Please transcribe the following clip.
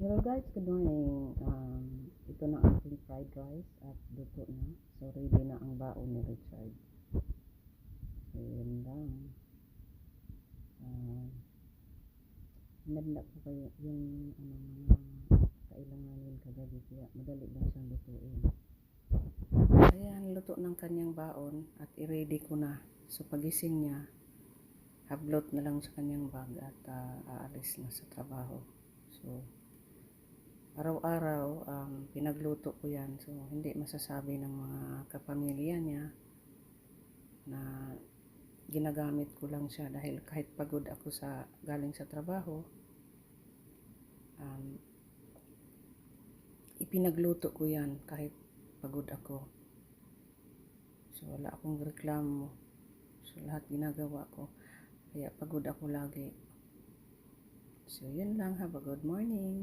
Hello guys, good morning. Ito na ang aking fried rice at luto na. So ready na ang baon ni Richard. So yun lang. Hinanda ko kayo yung mga kailanganin kagabi kaya madali lang siyang lutuin. Ayan, luto ng kanyang baon at i-ready ko na. So pagising niya, hablot na lang sa kanyang bag at aalis na sa trabaho. So araw-araw pinagluto ko yan, so hindi masasabi ng mga kapamilya niya na ginagamit ko lang siya dahil kahit pagod ako galing sa trabaho, ipinagluto ko yan kahit pagod ako. So wala akong reklamo, so lahat ginagawa ko kaya pagod ako lagi. So yun lang, have a good morning.